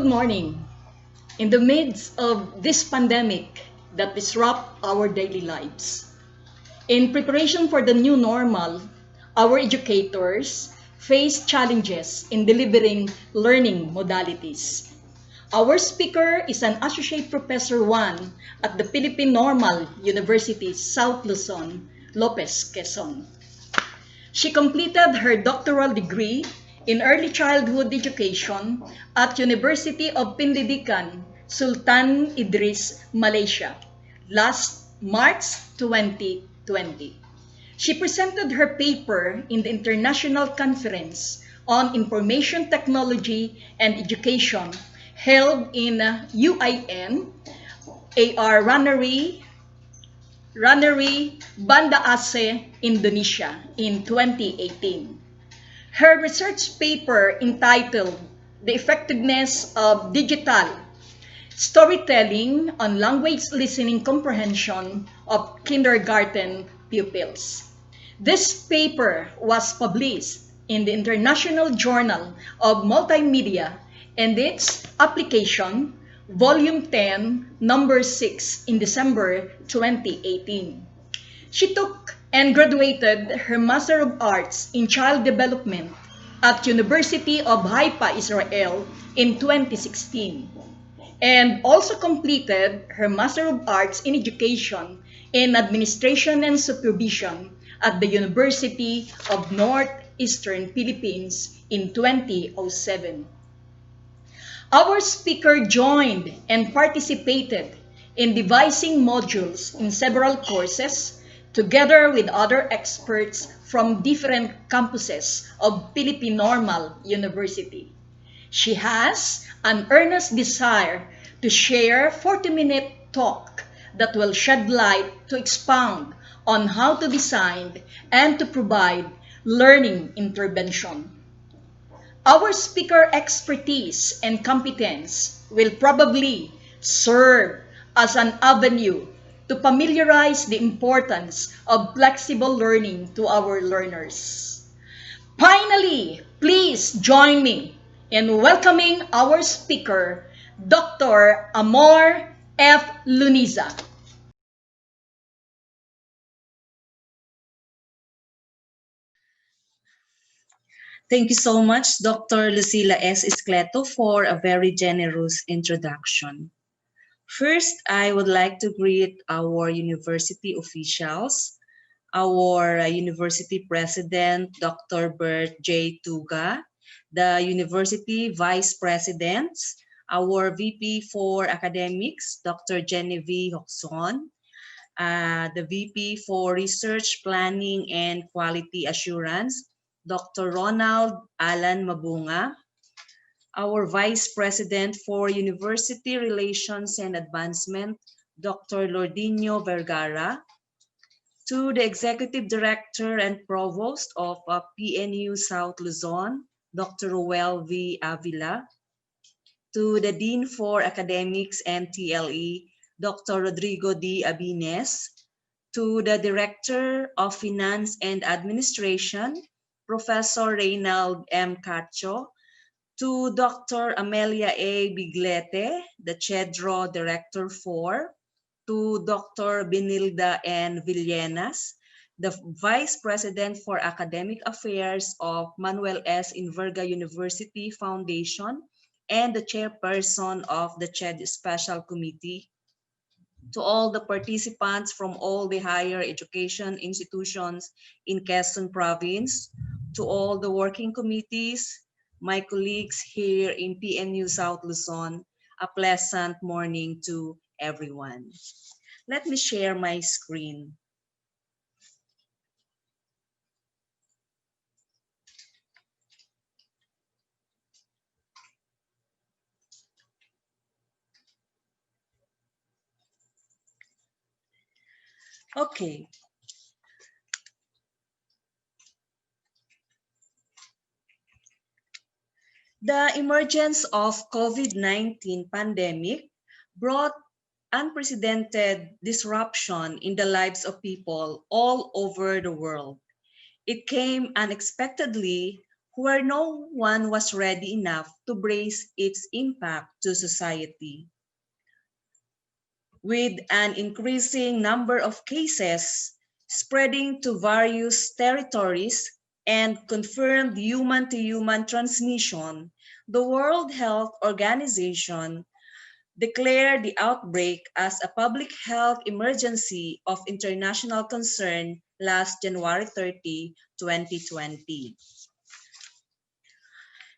morning. In the midst of this pandemic that disrupt our daily lives, in preparation for the new normal, our educators face challenges in delivering learning modalities. Our speaker is an Associate Professor 1 at the Philippine Normal University, South Luzon, Lopez, Quezon. She completed her doctoral degree in early childhood education at University of Pendidikan, Sultan Idris, Malaysia, last March 2020. She presented her paper in the International Conference on Information Technology and Education held in UIN, AR Raneri, Banda Aceh, Indonesia in 2018. Her research paper entitled The Effectiveness of Digital Storytelling on Language Listening Comprehension of Kindergarten Pupils. This paper was published in the International Journal of Multimedia and its application Volume 10, Number 6 in December 2018. She took and graduated her Master of Arts in Child Development at University of Haifa, Israel in 2016, and also completed her Master of Arts in Education in Administration and Supervision at the University of Northeastern Philippines in 2007. Our speaker joined and participated in devising modules in several courses together with other experts from different campuses of Philippine Normal University. She has an earnest desire to share 40-minute talk that will shed light to expound on how to design and to provide learning intervention. Our speaker expertise and competence will probably serve as an avenue to familiarize the importance of flexible learning to our learners. Finally, please join me in welcoming our speaker, Dr. Amor F. Loniza. Thank you so much, Dr. Lucila S. Escleto, for a very generous introduction. First, I would like to greet our university officials, our university president, Dr. Bert J. Tuga, the university vice presidents, our VP for academics, Dr. Genevieve Hoxon, the VP for Research Planning and Quality Assurance, Dr. Ronald Alan Mabunga, our Vice President for University Relations and Advancement, Dr. Lordinho Vergara, to the Executive Director and Provost of PNU South Luzon, Dr. Ruel V. Avila, to the Dean for Academics and TLE, Dr. Rodrigo D. Abines, to the Director of Finance and Administration, Professor Reynald M. Cacho, to Dr. Amelia A. Biglete, the CHEDRO Director 4, to Dr. Benilda N. Villenas, the Vice President for Academic Affairs of Manuel S. Inverga University Foundation, and the Chairperson of the CHED Special Committee, to all the participants from all the higher education institutions in Quezon Province, to all the working committees, my colleagues here in PNU South Luzon, a pleasant morning to everyone. Let me share my screen. Okay. The emergence of COVID-19 pandemic brought unprecedented disruption in the lives of people all over the world. It came unexpectedly where no one was ready enough to brace its impact to society. With an increasing number of cases spreading to various territories and confirmed human-to-human transmission, the World Health Organization declared the outbreak as a public health emergency of international concern last January 30, 2020.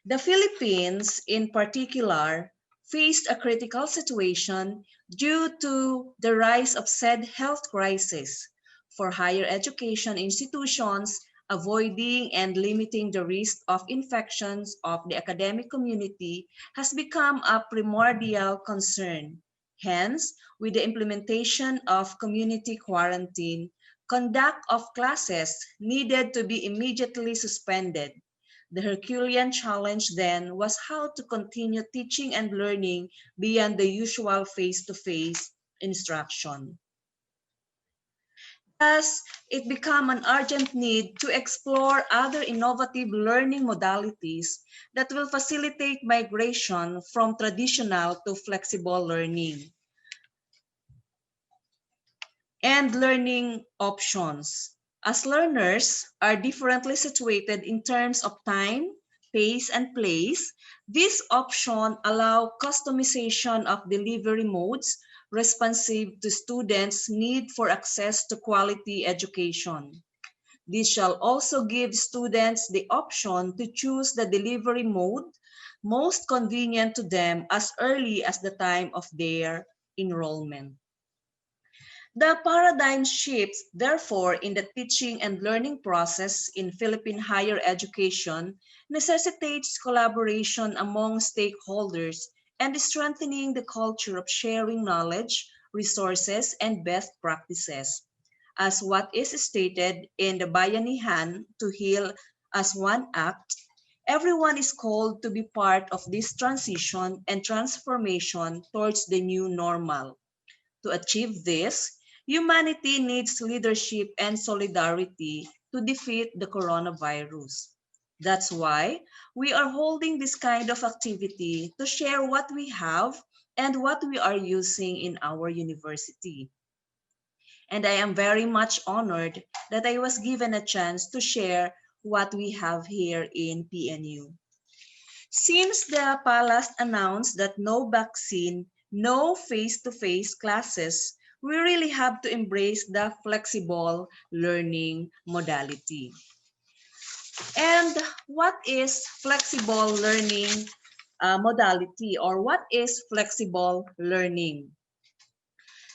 The Philippines, in particular, faced a critical situation due to the rise of said health crisis. For higher education institutions, avoiding and limiting the risk of infections of the academic community has become a primordial concern. Hence, with the implementation of community quarantine, conduct of classes needed to be immediately suspended. The Herculean challenge then was how to continue teaching and learning beyond the usual face-to-face instruction. Thus, it became an urgent need to explore other innovative learning modalities that will facilitate migration from traditional to flexible learning and learning options. As learners are differently situated in terms of time, pace, and place, these options allow customization of delivery modes responsive to students' need for access to quality education. This shall also give students the option to choose the delivery mode most convenient to them as early as the time of their enrollment. The paradigm shifts, therefore, in the teaching and learning process in Philippine higher education necessitates collaboration among stakeholders and strengthening the culture of sharing knowledge, resources, and best practices. As what is stated in the Bayanihan to Heal as One Act, everyone is called to be part of this transition and transformation towards the new normal. To achieve this, humanity needs leadership and solidarity to defeat the coronavirus. That's why we are holding this kind of activity to share what we have and what we are using in our university. And I am very much honored that I was given a chance to share what we have here in PNU. Since the palace announced that no vaccine, no face-to-face classes, we really have to embrace the flexible learning modality. And what is flexible learning modality, or what is flexible learning?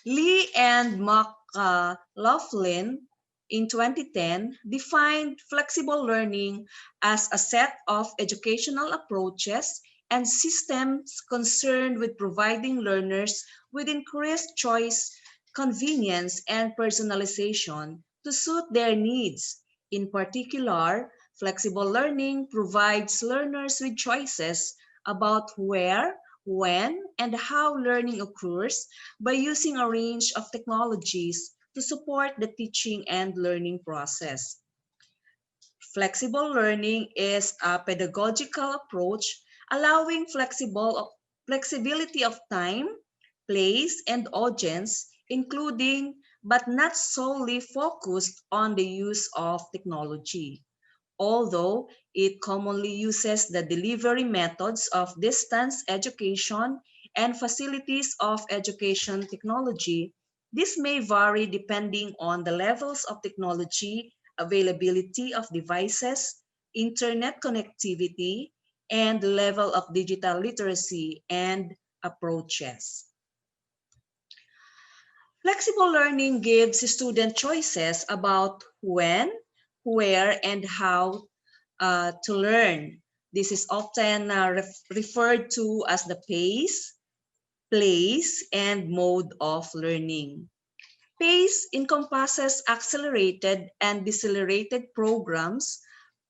Lee and McLaughlin in 2010 defined flexible learning as a set of educational approaches and systems concerned with providing learners with increased choice, convenience, and personalization to suit their needs. In particular, flexible learning provides learners with choices about where, when, and how learning occurs by using a range of technologies to support the teaching and learning process. Flexible learning is a pedagogical approach allowing flexibility of time, place, and audience, including but not solely focused on the use of technology. Although it commonly uses the delivery methods of distance education and facilities of education technology, this may vary depending on the levels of technology, availability of devices, internet connectivity, and the level of digital literacy and approaches. Flexible learning gives student choices about when, where, and how to learn. This is often referred to as the pace, place, and mode of learning. PACE encompasses accelerated and decelerated programs,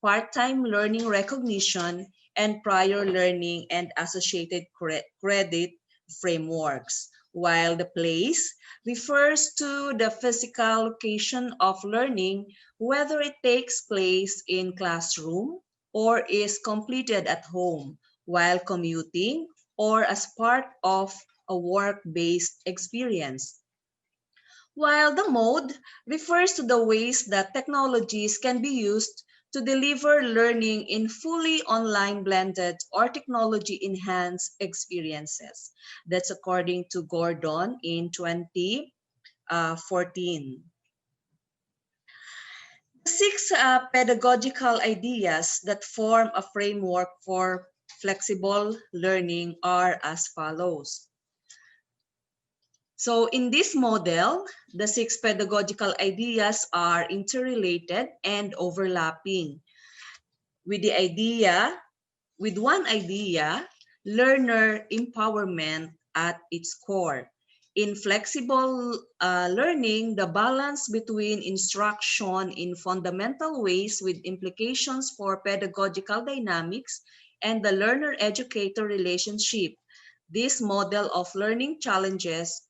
part-time learning recognition, and prior learning and associated credit frameworks, while the place refers to the physical location of learning, whether it takes place in classroom or is completed at home while commuting or as part of a work-based experience. While the mode refers to the ways that technologies can be used to deliver learning in fully online blended or technology enhanced experiences. That's according to Gordon in 2014. The six pedagogical ideas that form a framework for flexible learning are as follows. So in this model, the six pedagogical ideas are interrelated and overlapping. With one idea, learner empowerment at its core. In flexible learning, the balance between instruction in fundamental ways with implications for pedagogical dynamics and the learner-educator relationship. This model of learning challenges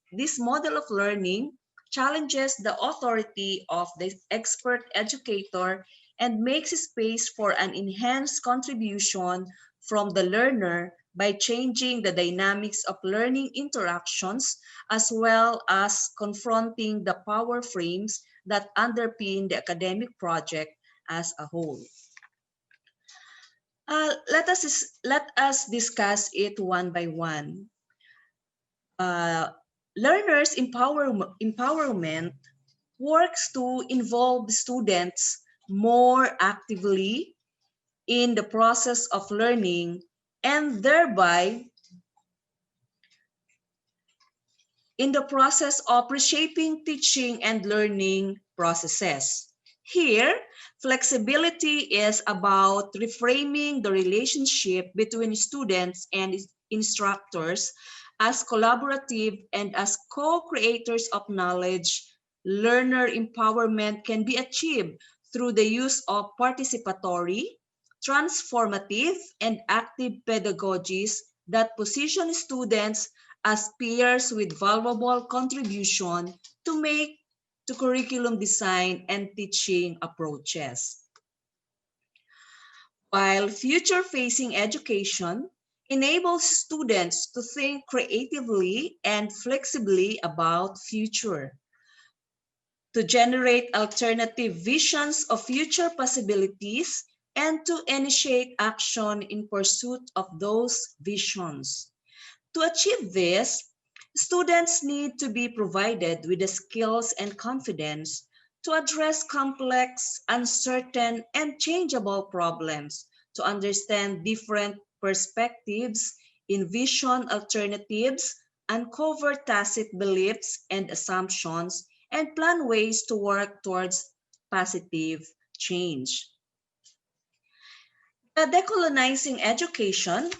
the authority of the expert educator and makes space for an enhanced contribution from the learner by changing the dynamics of learning interactions as well as confronting the power frames that underpin the academic project as a whole. Let us discuss it one by one. Learners' empowerment works to involve students more actively in the process of learning and thereby in the process of reshaping teaching and learning processes. Here, flexibility is about reframing the relationship between students and instructors as collaborative and as co-creators of knowledge. Learner empowerment can be achieved through the use of participatory, transformative, and active pedagogies that position students as peers with valuable contribution to make to curriculum design and teaching approaches. While future-facing education enables students to think creatively and flexibly about future, to generate alternative visions of future possibilities, and to initiate action in pursuit of those visions. To achieve this, students need to be provided with the skills and confidence to address complex, uncertain, and changeable problems, to understand different perspectives, envision alternatives, uncover tacit beliefs and assumptions, and plan ways to work towards positive change. The decolonizing education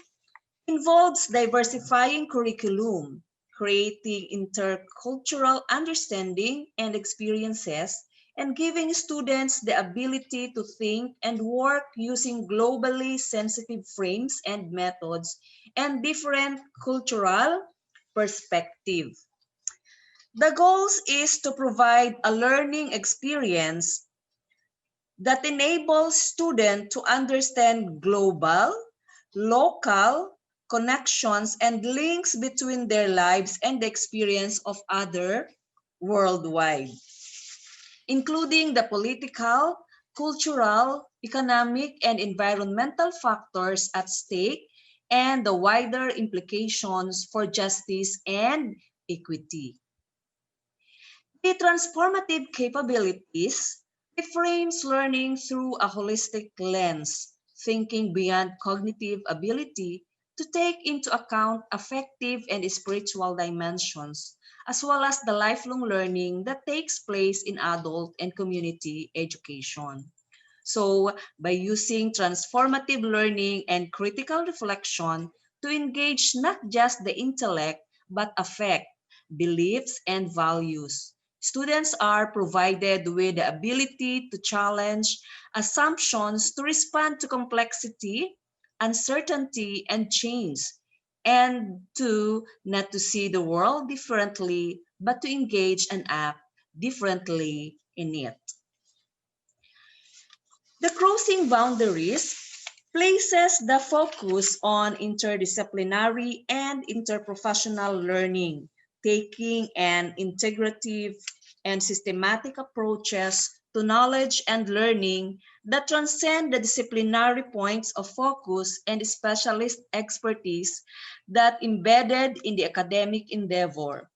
involves diversifying curriculum, creating intercultural understanding and experiences, and giving students the ability to think and work using globally sensitive frames and methods and different cultural perspectives. The goal is to provide a learning experience that enables students to understand global, local connections and links between their lives and the experience of others worldwide, including the political, cultural, economic, and environmental factors at stake and the wider implications for justice and equity. The transformative capabilities reframes learning through a holistic lens, thinking beyond cognitive ability to take into account affective and spiritual dimensions, as well as the lifelong learning that takes place in adult and community education. So, by using transformative learning and critical reflection to engage not just the intellect, but affect, beliefs, and values, students are provided with the ability to challenge assumptions, to respond to complexity, uncertainty, and change, and to not to see the world differently, but to engage and act differently in it. The crossing boundaries places the focus on interdisciplinary and interprofessional learning, taking an integrative and systematic approaches to knowledge and learning that transcend the disciplinary points of focus and specialist expertise that embedded in the academic endeavor.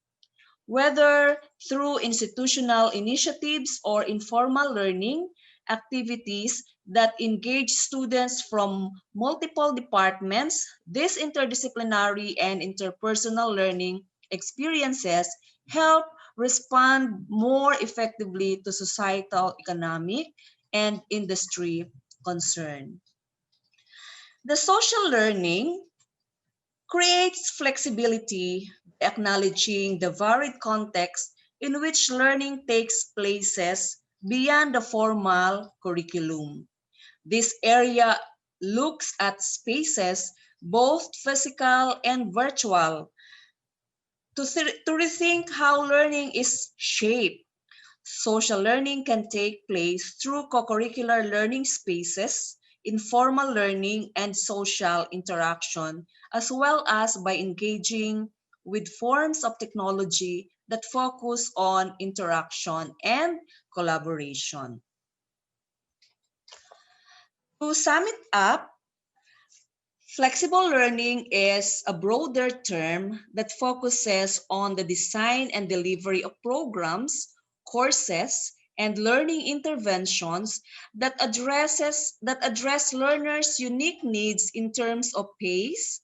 Whether through institutional initiatives or informal learning activities that engage students from multiple departments, these interdisciplinary and interpersonal learning experiences help respond more effectively to societal, economic, and industry concern. The social learning creates flexibility, acknowledging the varied context in which learning takes places beyond the formal curriculum. This area looks at spaces, both physical and virtual, to rethink how learning is shaped. Social learning can take place through co-curricular learning spaces, informal learning, and social interaction, as well as by engaging with forms of technology that focus on interaction and collaboration. To sum it up, flexible learning is a broader term that focuses on the design and delivery of programs, courses, and learning interventions that address learners' unique needs in terms of pace,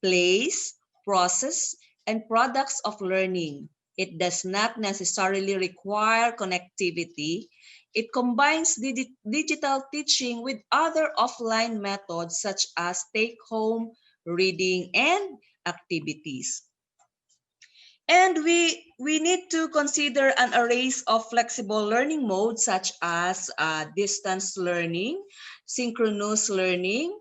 place, process, and products of learning. It does not necessarily require connectivity. It combines digital teaching with other offline methods such as take-home, reading, and activities. And we need to consider an array of flexible learning modes such as distance learning, synchronous learning,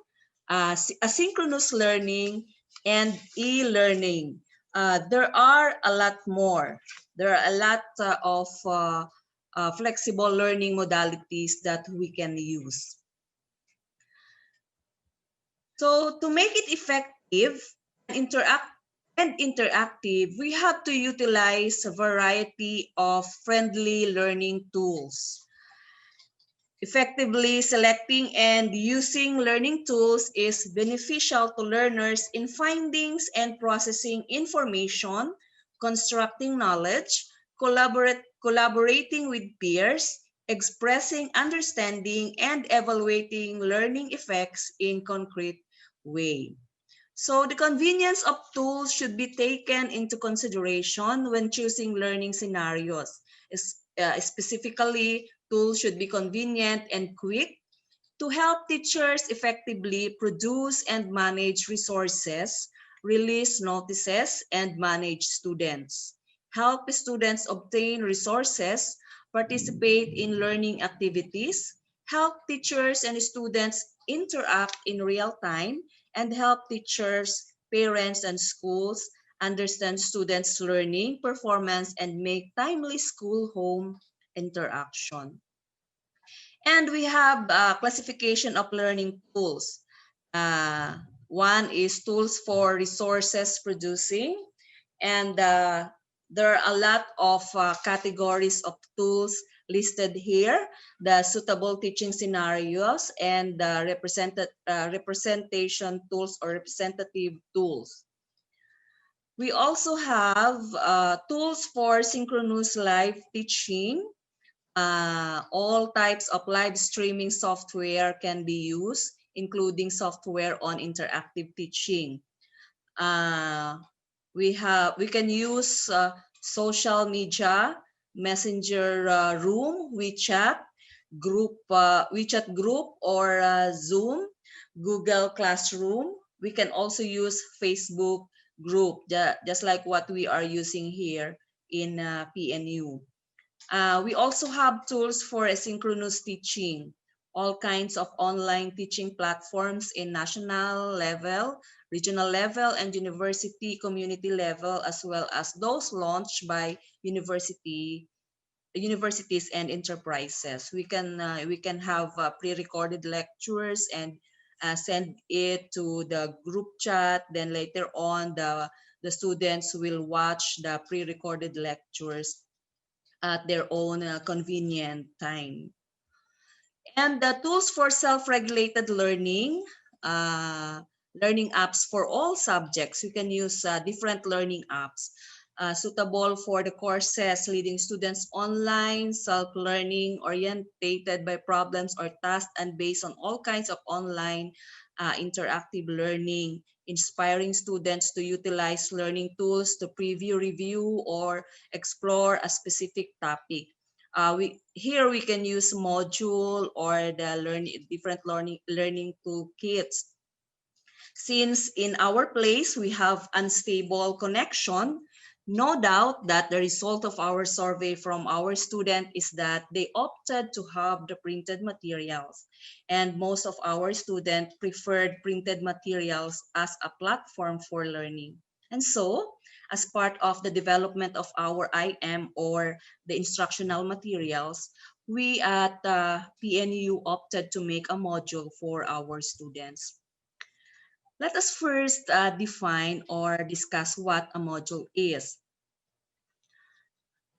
asynchronous learning, and e-learning. There are a lot more. There are a lot of flexible learning modalities that we can use. So to make it effective and interactive, we have to utilize a variety of friendly learning tools. Effectively selecting and using learning tools is beneficial to learners in findings and processing information, constructing knowledge, collaborating with peers, expressing understanding, and evaluating learning effects in concrete way. So the convenience of tools should be taken into consideration when choosing learning scenarios. Specifically, tools should be convenient and quick to help teachers effectively produce and manage resources, release notices, and manage students. Help students obtain resources, participate in learning activities, help teachers and students interact in real time, and help teachers, parents, and schools understand students' learning performance and make timely school-home interaction. And we have classification of learning tools. One is tools for resources producing, and there are a lot of categories of tools listed here, the suitable teaching scenarios and the representation tools or representative tools. We also have tools for synchronous live teaching. All types of live streaming software can be used, including software on interactive teaching. We can use social media, messenger room, WeChat group, or Zoom, Google Classroom. We can also use Facebook group, just like what we are using here in PNU. We also have tools for asynchronous teaching, all kinds of online teaching platforms in national level, regional level, and university community level, as well as those launched by universities and enterprises. We can have pre-recorded lectures and send it to the group chat. Then later on, the students will watch the pre-recorded lectures at their own convenient time. And the tools for self-regulated learning, learning apps for all subjects. You can use different learning apps suitable for the courses leading students online, self-learning, orientated by problems or tasks, and based on all kinds of online interactive learning, inspiring students to utilize learning tools to preview, review, or explore a specific topic. Here we can use module or the different learning toolkits. Since in our place we have unstable connection, no doubt that the result of our survey from our student is that they opted to have the printed materials, and most of our students preferred printed materials as a platform for learning. And so, as part of the development of our IM or the instructional materials, we at PNU opted to make a module for our students. Let us first define or discuss what a module is.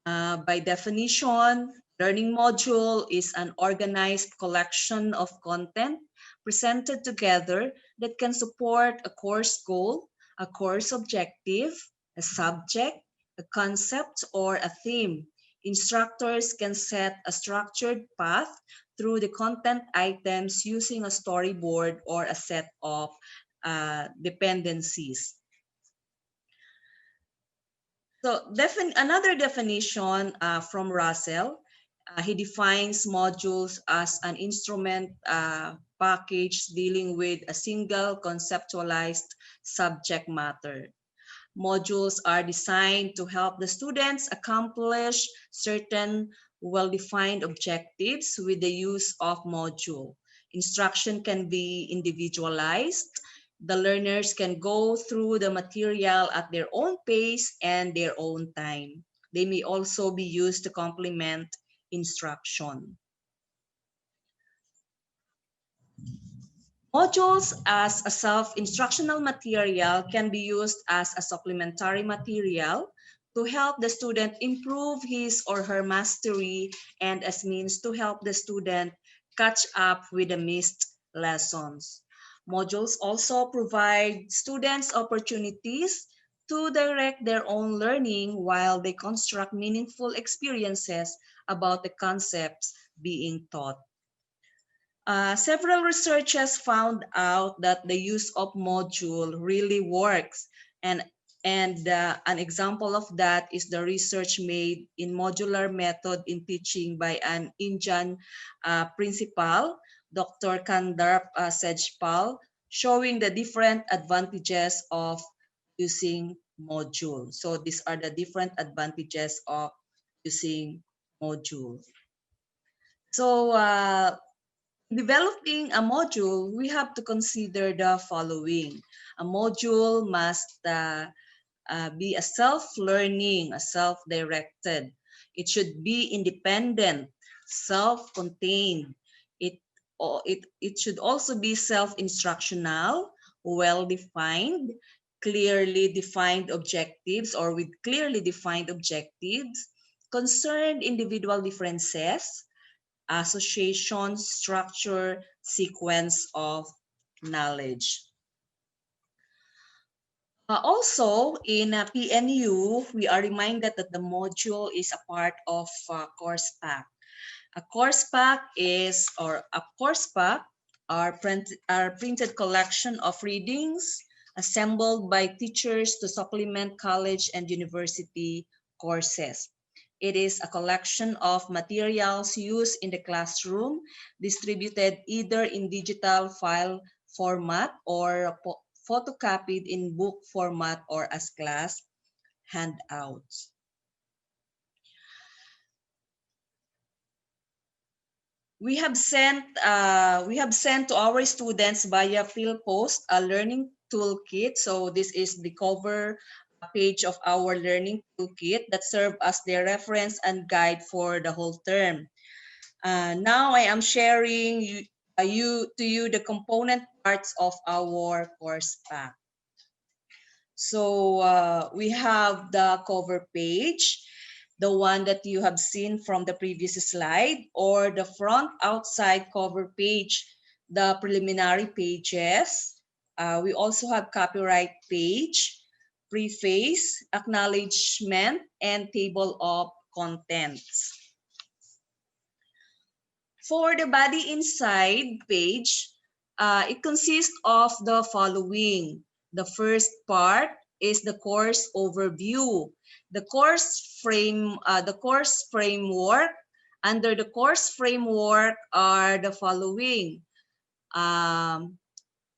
By definition, learning module is an organized collection of content presented together that can support a course goal, a course objective, a subject, a concept, or a theme. Instructors can set a structured path through the content items using a storyboard or a set of dependencies. So another definition from Russell, he defines modules as an instrument package dealing with a single conceptualized subject matter. Modules are designed to help the students accomplish certain well-defined objectives with the use of module. Instruction can be individualized. The learners can go through the material at their own pace and their own time. They may also be used to complement instruction. Modules as a self-instructional material can be used as a supplementary material to help the student improve his or her mastery and as means to help the student catch up with the missed lessons. Modules also provide students opportunities to direct their own learning while they construct meaningful experiences about the concepts being taught. Several researchers found out that the use of module really works, and an example of that is the research made in modular method in teaching by an Indian principal, Dr. Kandarp Sejpal, showing the different advantages of using module. So these are the different advantages of using module. So developing a module, we have to consider the following. A module must be a self-learning, a self-directed. It should be independent, self-contained. It should also be self-instructional, well-defined, clearly defined objectives or with clearly defined objectives, concerned individual differences, association, structure, sequence of knowledge. Also, in PNU, we are reminded that the module is a part of course pack. A course pack are printed collection of readings assembled by teachers to supplement college and university courses. It is a collection of materials used in the classroom, distributed either in digital file format or photocopied in book format or as class handouts. We have sent to our students via field post a learning toolkit. So this is the cover page of our learning toolkit that serve as their reference and guide for the whole term. Now I am sharing to you the component parts of our course pack. So we have the cover page, the one that you have seen from the previous slide, or the front outside cover page, the preliminary pages. We also have copyright page, preface, acknowledgement, and table of contents. For the body inside page, it consists of the following. The first part is the course overview. The course framework. Under the course framework are the following.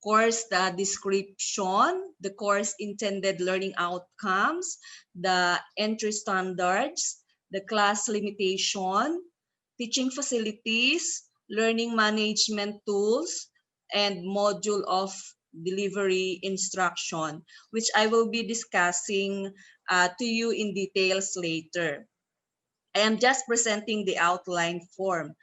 Course description, the course intended learning outcomes, the entry standards, the class limitation, teaching facilities, learning management tools, and module of delivery instruction, which I will be discussing to you in details later. I am just presenting the outline form.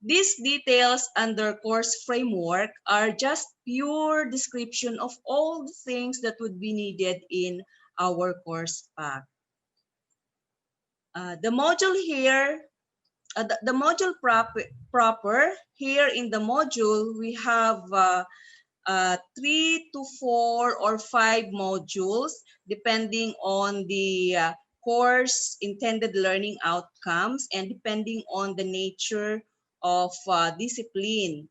These details under course framework are just pure description of all the things that would be needed in our course pack. The module here, the module proper, here in the module, we have 3 to 4 or 5 modules, depending on the course intended learning outcomes and depending on the nature of discipline.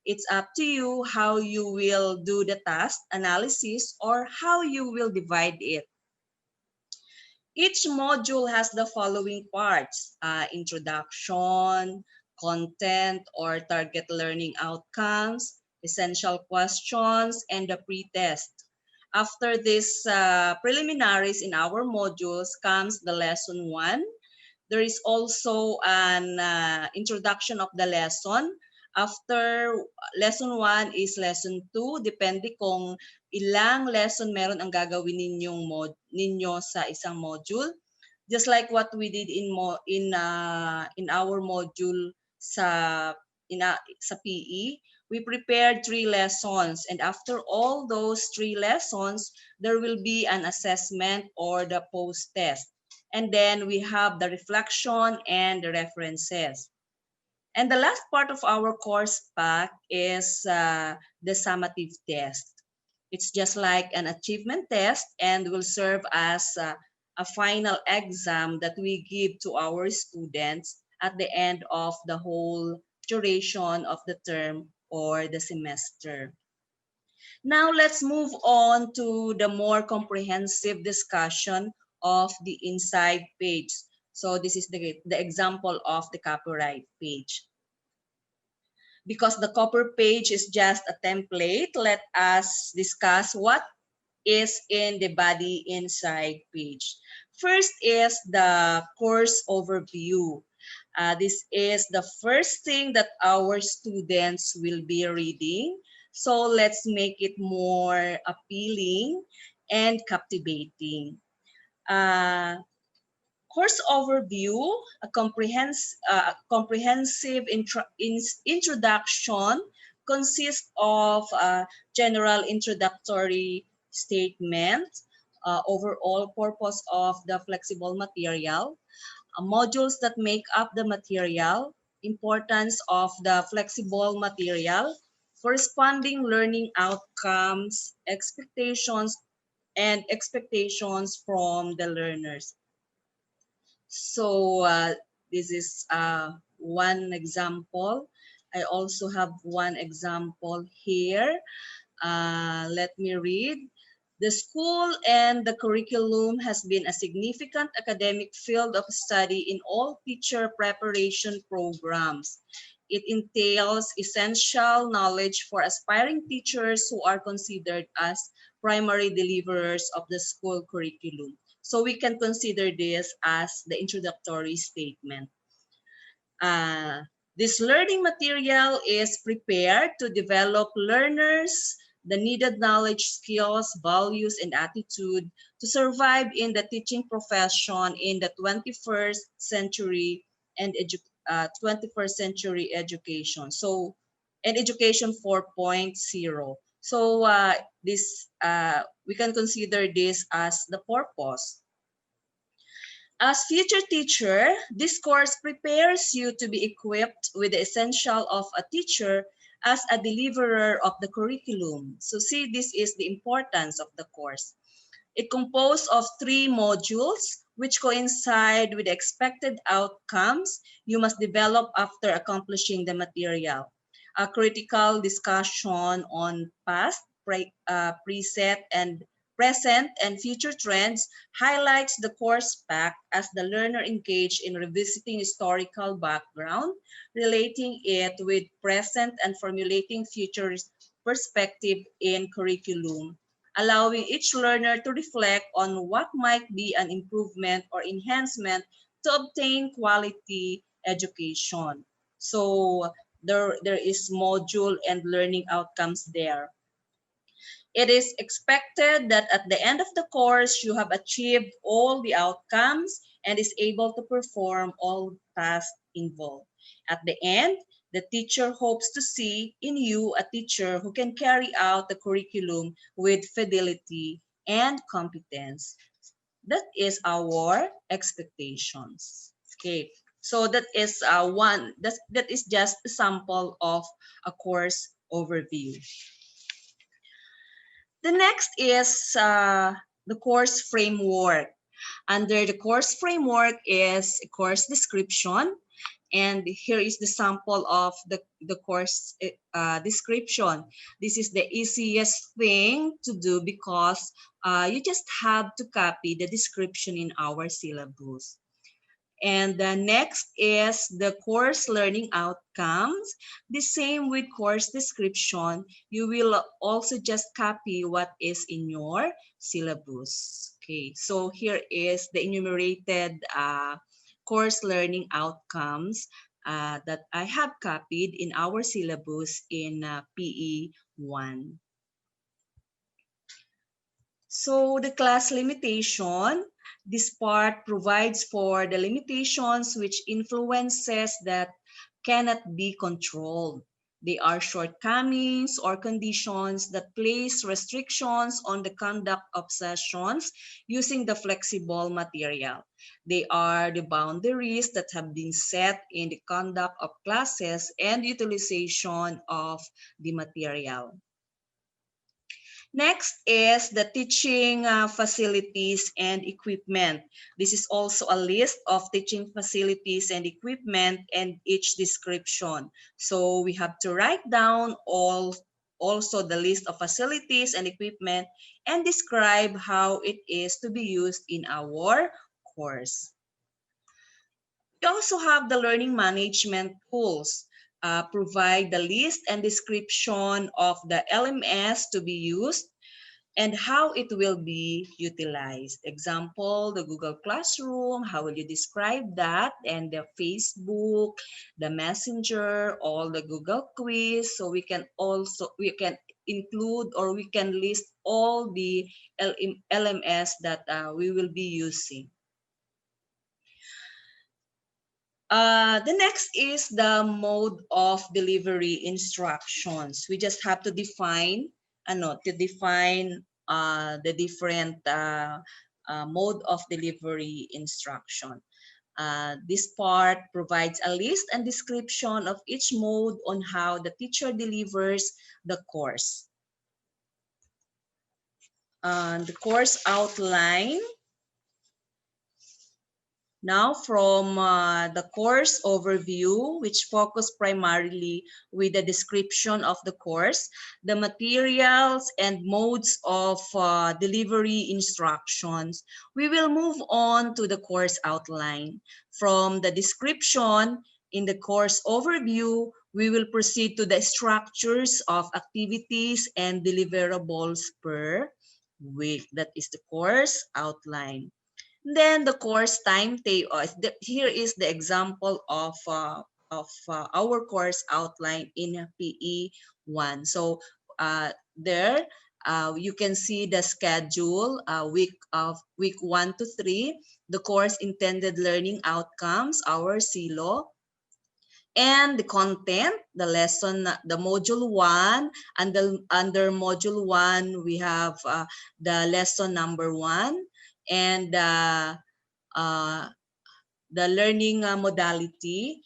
It's up to you how you will do the task analysis or how you will divide it. Each module has the following parts: introduction, content or target learning outcomes, essential questions, and the pretest. After these preliminaries in our modules comes the lesson 1. There is also an introduction of the lesson. After lesson 1 is lesson 2, depende kung ilang lesson meron ang gagawin ninyo sa isang module. Just like what we did in our module sa PE, we prepared 3 lessons, and after all those 3 lessons, there will be an assessment or the post-test. And then we have the reflection and the references. And the last part of our course pack is the summative test. It's just like an achievement test and will serve as a final exam that we give to our students at the end of the whole duration of the term or the semester. Now let's move on to the more comprehensive discussion of the inside page. So this is the example of the copyright page. Because the cover page is just a template, let us discuss what is in the body inside page. First is the course overview. This is the first thing that our students will be reading. So let's make it more appealing and captivating. Course overview, a comprehensive introduction consists of a general introductory statement, overall purpose of the flexible material, modules that make up the material, importance of the flexible material, corresponding learning outcomes, expectations from the learners. So this is one example. I also have one example here. Let me read. The school and the curriculum has been a significant academic field of study in all teacher preparation programs. It entails essential knowledge for aspiring teachers who are considered as primary deliverers of the school curriculum. So we can consider this as the introductory statement. This learning material is prepared to develop learners the needed knowledge, skills, values, and attitude to survive in the teaching profession in the 21st century and 21st century education. So and Education 4.0. So we can consider this as the purpose. As future teacher, this course prepares you to be equipped with the essential of a teacher as a deliverer of the curriculum. So see, this is the importance of the course. It composed of 3 modules which coincide with the expected outcomes you must develop after accomplishing the material. A critical discussion on past, preset, and present and future trends highlights the course pack as the learner engaged in revisiting historical background, relating it with present and formulating future perspective in curriculum, allowing each learner to reflect on what might be an improvement or enhancement to obtain quality education. So there is module and learning outcomes there. It is expected that at the end of the course, you have achieved all the outcomes and is able to perform all tasks involved. At the end, the teacher hopes to see in you a teacher who can carry out the curriculum with fidelity and competence. That is our expectations. Okay, so that is that is just a sample of a course overview. The next is the course framework. Under the course framework is a course description. And here is the sample of the course description. This is the easiest thing to do because you just have to copy the description in our syllabus. And the next is the course learning outcomes. The same with course description. You will also just copy what is in your syllabus. Okay, so here is the enumerated course learning outcomes that I have copied in our syllabus in PE 1. So the class limitation, this part provides for the limitations which influences that cannot be controlled. They are shortcomings or conditions that place restrictions on the conduct of sessions using the flexible material. They are the boundaries that have been set in the conduct of classes and utilization of the material. Next is the teaching facilities and equipment. This is also a list of teaching facilities and equipment and each description. So we have to write down also the list of facilities and equipment and describe how it is to be used in our course. We also have the learning management tools. Provide the list and description of the LMS to be used and how it will be utilized. Example, the Google Classroom, how will you describe that? And the Facebook, the Messenger, all the Google Quiz. So we can include or we can list all the LMS that we will be using. The next is the mode of delivery instructions. We just have to define the different mode of delivery instruction. This part provides a list and description of each mode on how the teacher delivers the course. The course outline. Now from the course overview, which focus primarily with the description of the course, the materials and modes of delivery instructions, we will move on to the course outline. From the description in the course overview, we will proceed to the structures of activities and deliverables per week. That is the course outline. Then the course timetable. Here is the example of our course outline in PE 1. So there you can see the schedule week 1 to 3, the course intended learning outcomes, our SILO. And the content, the lesson, the module 1, and under module 1, we have the lesson number 1, and the learning modality,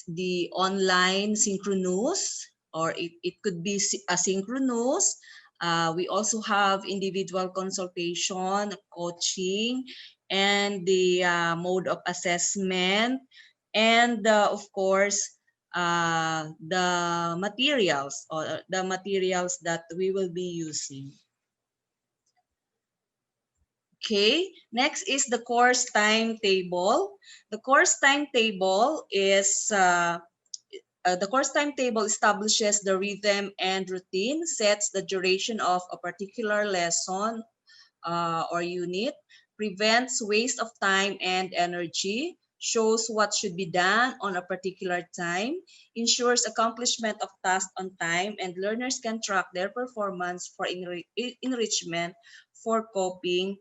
the online synchronous, or it could be asynchronous. We also have individual consultation, coaching, and the mode of assessment, and of course, the materials, or the materials that we will be using. Okay, next is the course timetable. The course timetable is the course timetable establishes the rhythm and routine, sets the duration of a particular lesson or unit, prevents waste of time and energy, shows what should be done on a particular time, ensures accomplishment of tasks on time, and learners can track their performance for enrichment for coping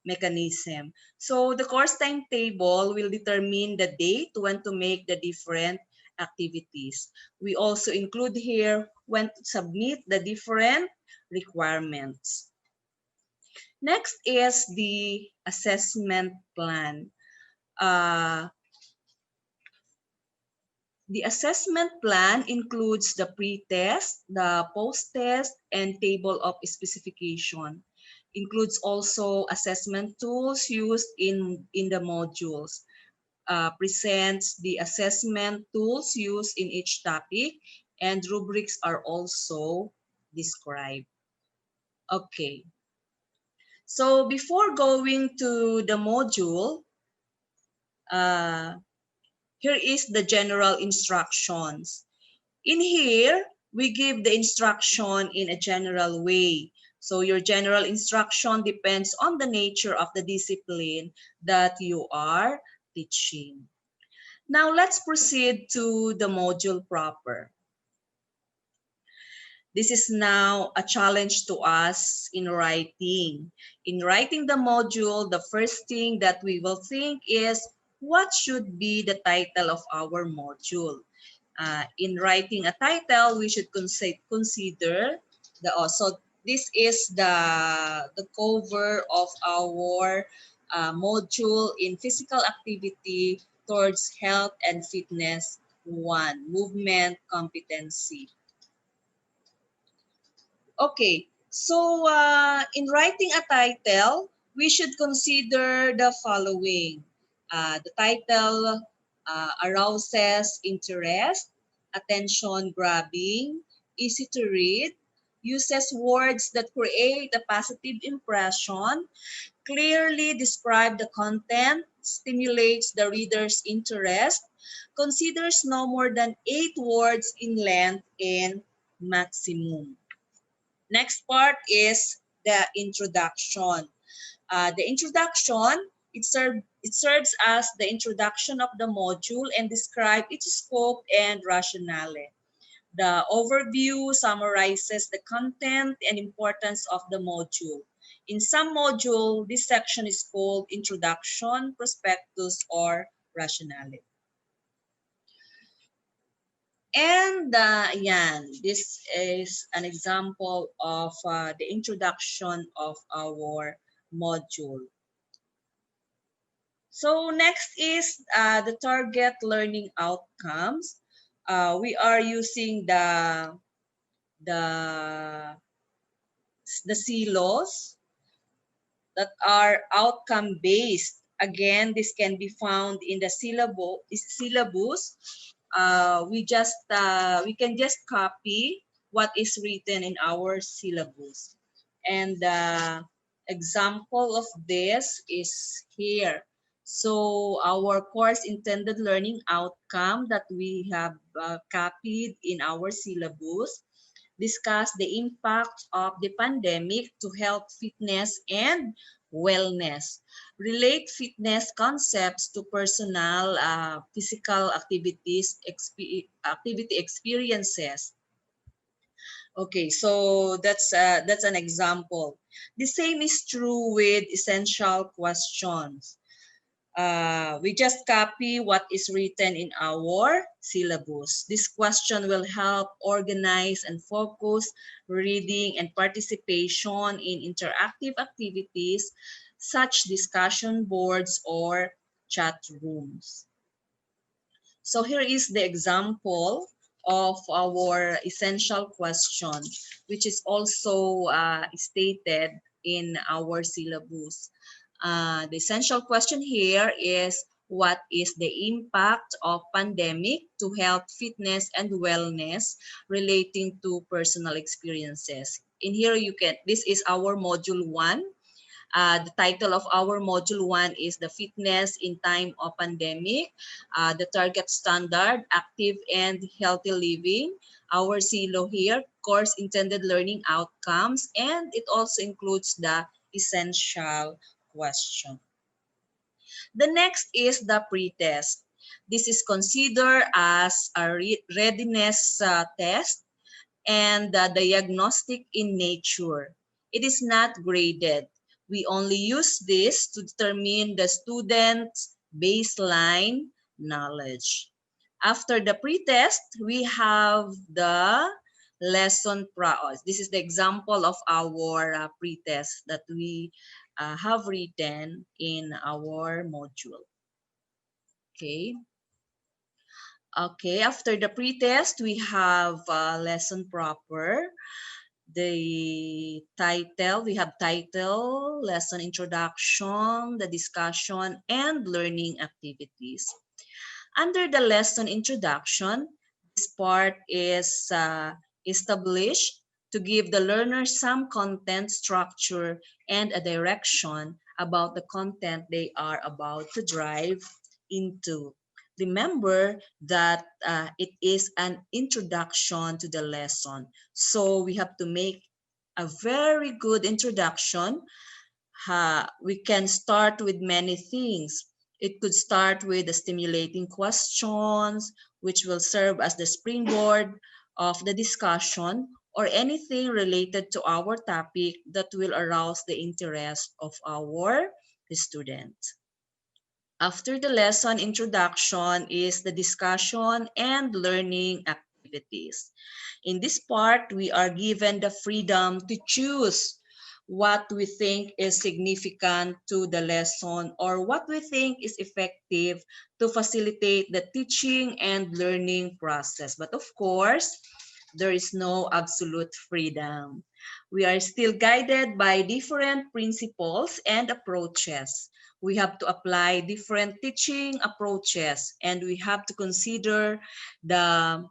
mechanism. So the course timetable will determine the date when to make the different activities. We also include here when to submit the different requirements. Next is the assessment plan. The assessment plan includes the pre-test, the post-test, and table of specification. Includes also assessment tools used in the modules. Presents the assessment tools used in each topic, and rubrics are also described. Okay. So before going to the module, here is the general instructions. In here, we give the instruction in a general way. So your general instruction depends on the nature of the discipline that you are teaching. Now let's proceed to the module proper. This is now a challenge to us in writing. In writing the module, the first thing that we will think is, what should be the title of our module? In writing a title, we should consider the, so this is the cover of our module in physical activity towards health and fitness 1, movement competency. Okay, so in writing a title, we should consider the following. The title arouses interest, attention grabbing, easy to read, uses words that create a positive impression, clearly describe the content, stimulates the reader's interest, considers no more than 8 words in length and maximum. Next part is the introduction. The introduction, it serves as the introduction of the module and describe its scope and rationale. The overview summarizes the content and importance of the module. In some module, this section is called Introduction, Prospectus, or Rationale. And this is an example of the introduction of our module. So next is the target learning outcomes. We are using the silos that are outcome based. Again, this can be found in the syllabus. We can just copy what is written in our syllabus. And the example of this is here. So our course intended learning outcome that we have copied in our syllabus discuss the impact of the pandemic to health, fitness, and wellness. Relate fitness concepts to personal physical activities, activity experiences. Okay, so that's an example. The same is true with essential questions. We just copy what is written in our syllabus. This question will help organize and focus reading and participation in interactive activities such discussion boards or chat rooms. So here is the example of our essential question, which is also stated in our syllabus. The essential question here is, what is the impact of pandemic to health, fitness, and wellness relating to personal experiences? In here, this is our module 1. The title of our module 1 is the fitness in time of pandemic, the target standard, active and healthy living. Our silo here, course intended learning outcomes, and it also includes the essential question. The next is the pretest. This is considered as a readiness test and diagnostic in nature. It is not graded. We only use this to determine the student's baseline knowledge. After the pretest, we have the lesson prose. This is the example of our pretest that we have written in our module. Okay. Okay, after the pretest, we have lesson proper. The title, we have title, lesson introduction, the discussion, and learning activities. Under the lesson introduction, this part is established to give the learner some content structure and a direction about the content they are about to drive into. Remember that it is an introduction to the lesson. So we have to make a very good introduction. We can start with many things. It could start with the stimulating questions, which will serve as the springboard of the discussion, or anything related to our topic that will arouse the interest of our student. After the lesson introduction is the discussion and learning activities. In this part, we are given the freedom to choose what we think is significant to the lesson or what we think is effective to facilitate the teaching and learning process. But of course, there is no absolute freedom. We are still guided by different principles and approaches. We have to apply different teaching approaches, and we have to consider the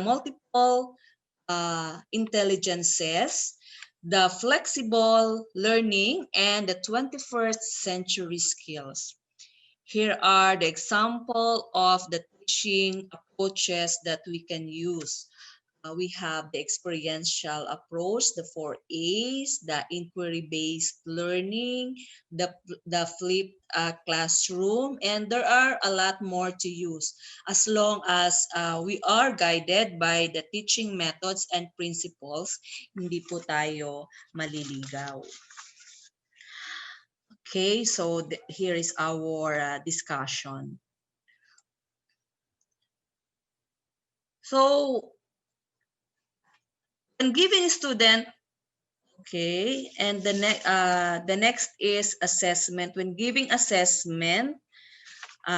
multiple intelligences, the flexible learning, and the 21st century skills. Here are the example of the teaching approaches that we can use. We have the experiential approach, the 4A's, the inquiry-based learning, the flipped classroom, and there are a lot more to use as long as we are guided by the teaching methods and principles, hindi po tayo maliligaw. Okay, so here is our discussion. So, when giving student, okay, and the next is assessment. When giving assessment, we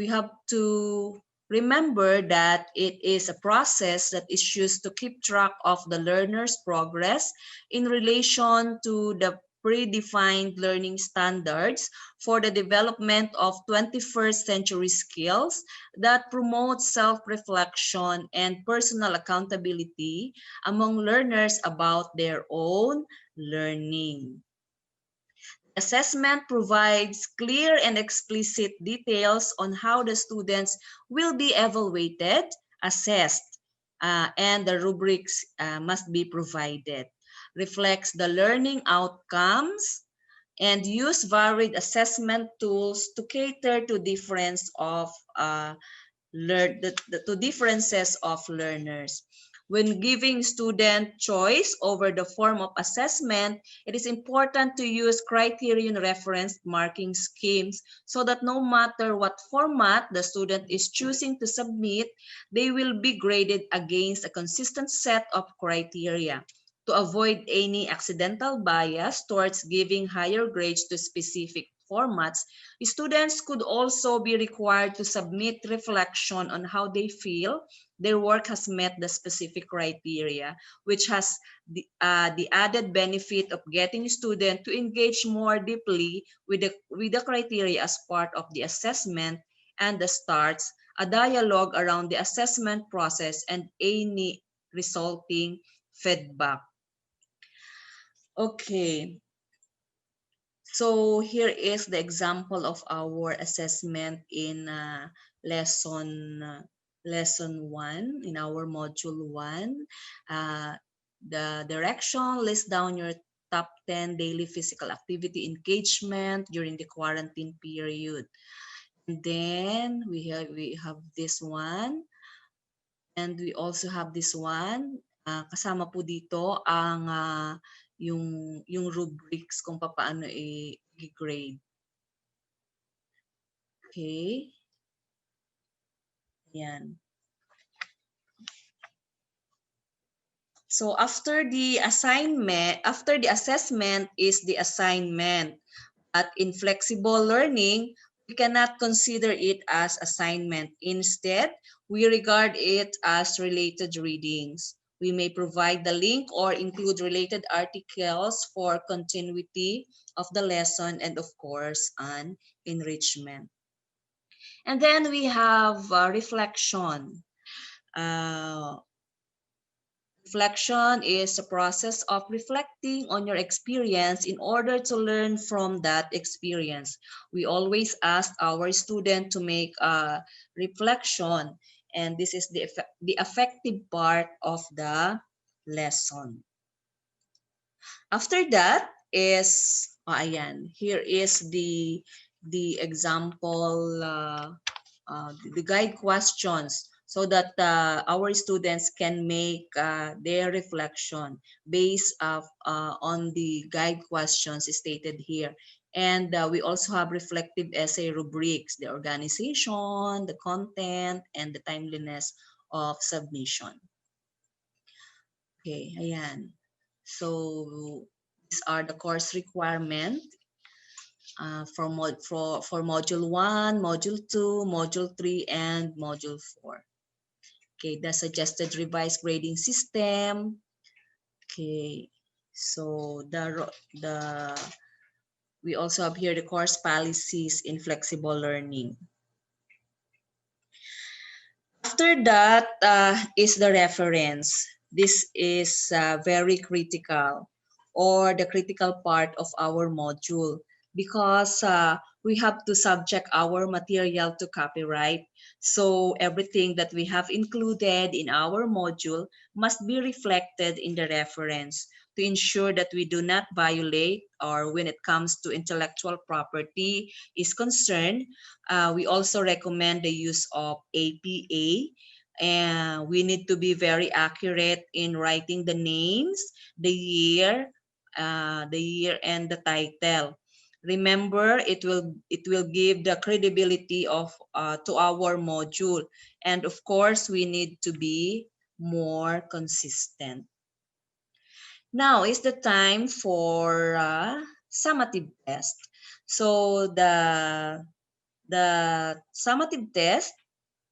have to remember that it is a process that is used to keep track of the learner's progress in relation to the predefined learning standards for the development of 21st century skills that promote self-reflection and personal accountability among learners about their own learning. Assessment provides clear and explicit details on how the students will be evaluated, assessed, and the rubrics must be provided. Reflects the learning outcomes and use varied assessment tools to cater to differences of learners. When giving student choice over the form of assessment, it is important to use criterion referenced marking schemes so that no matter what format the student is choosing to submit, they will be graded against a consistent set of criteria. To avoid any accidental bias towards giving higher grades to specific formats, students could also be required to submit reflection on how they feel their work has met the specific criteria, which has the added benefit of getting students to engage more deeply with the criteria as part of the assessment, and the starts a dialogue around the assessment process and any resulting feedback. Okay, so here is the example of our assessment in lesson 1 in our module 1. The direction: list down your top 10 daily physical activity engagement during the quarantine period. And then we have this one, and we also have this one. Kasama po dito ang yung rubrics kung paano i-grade. Okay. Yan. So after the assessment is the assignment. But in flexible learning, we cannot consider it as assignment. Instead, we regard it as related readings. We may provide the link or include related articles for continuity of the lesson and, of course, an enrichment. And then we have reflection. Reflection is a process of reflecting on your experience in order to learn from that experience. We always ask our student to make a reflection, and this is the effective part of the lesson. After that is, ayan, here is the example, the guide questions, so that our students can make their reflection based on the guide questions stated here. And we also have reflective essay rubrics, the organization, the content, and the timeliness of submission. Okay, ayan. So these are the course requirements for Module 1, Module 2, Module 3, and Module 4. Okay, the suggested revised grading system. Okay, so we also have here the course policies in flexible learning. After that is the reference. This is very critical, or the critical part of our module, because we have to subject our material to copyright. So everything that we have included in our module must be reflected in the reference to ensure that we do not violate, or when it comes to intellectual property is concerned, we also recommend the use of APA, and we need to be very accurate in writing the names, the year and the title. Remember, it will give the credibility of to our module, and of course we need to be more consistent. Now is the time for summative test. So the summative test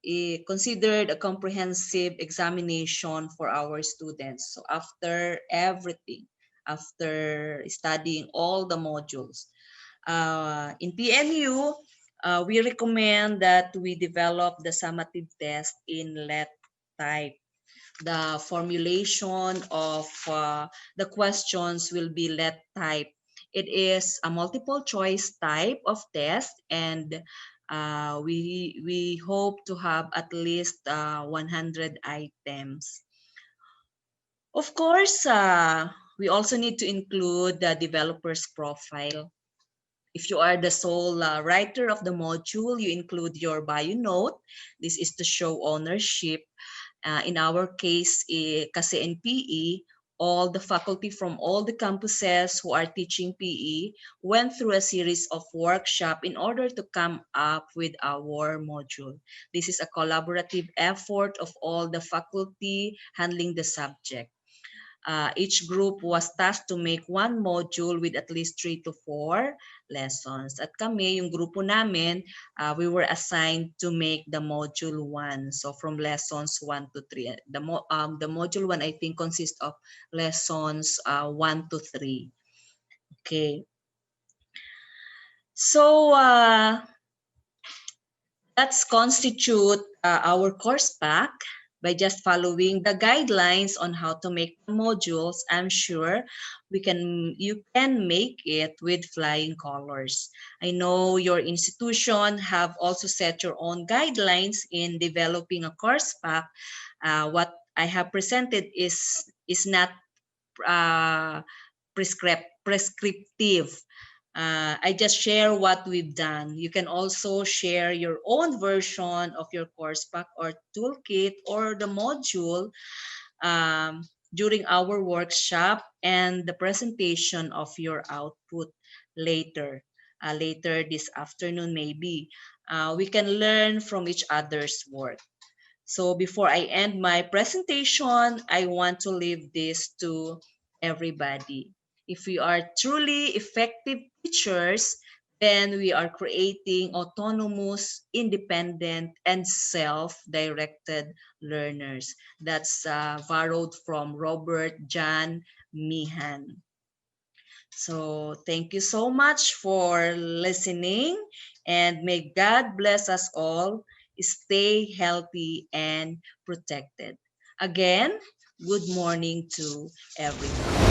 is considered a comprehensive examination for our students. So after everything, after studying all the modules, in PNU, we recommend that we develop the summative test in let type. The formulation of the questions will be let type. It is a multiple choice type of test, and we hope to have at least 100 items. Of course, we also need to include the developer's profile. If you are the sole writer of the module, you include your bio note. This is to show ownership. In our case, kasi in PE, all the faculty from all the campuses who are teaching PE went through a series of workshops in order to come up with our module. This is a collaborative effort of all the faculty handling the subject. Each group was tasked to make one module with at least 3 to 4 lessons. At kami, yung grupo namin, we were assigned to make the module 1. So from lessons 1 to 3. The module 1, I think, consists of lessons 1 to 3. Okay. So let's constitute our course pack by just following the guidelines on how to make modules. I'm sure you can make it with flying colors. I know your institution have also set your own guidelines in developing a course pack. What I have presented is not prescriptive. I just share what we've done. You can also share your own version of your course pack or toolkit or the module during our workshop and the presentation of your output later this afternoon maybe. We can learn from each other's work. So before I end my presentation, I want to leave this to everybody. If we are truly effective teachers, then we are creating autonomous, independent, and self-directed learners. That's borrowed from Robert John Meehan. So thank you so much for listening, and may God bless us all. Stay healthy and protected. Again, good morning to everyone.